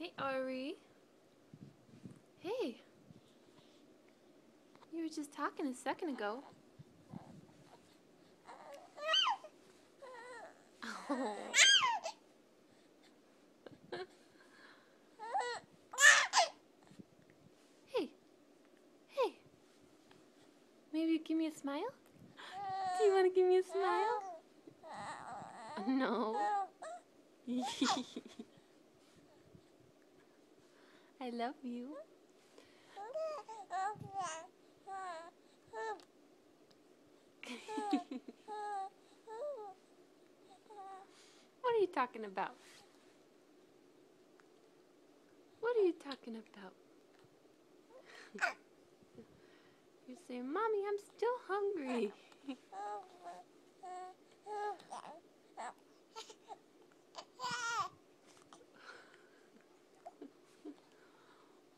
Hey, Ari. Hey. You were just talking a second ago. Oh. Hey. Hey. Maybe give me a smile? Do you want to give me a smile? No. I love you. What are you talking about? What are you talking about? You're saying, Mommy, I'm still hungry.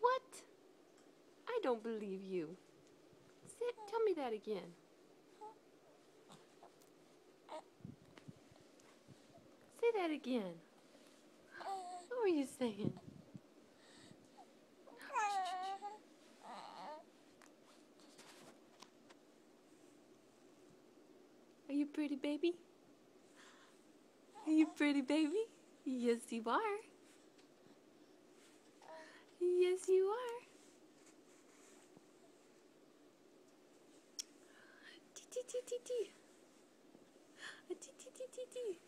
What? I don't believe you. Tell me that again. Say that again. What were you saying? Are you pretty, baby? Are you pretty, baby? Yes, you are. Yes, you are. Tee tee tee tee tee. Tee tee tee tee tee.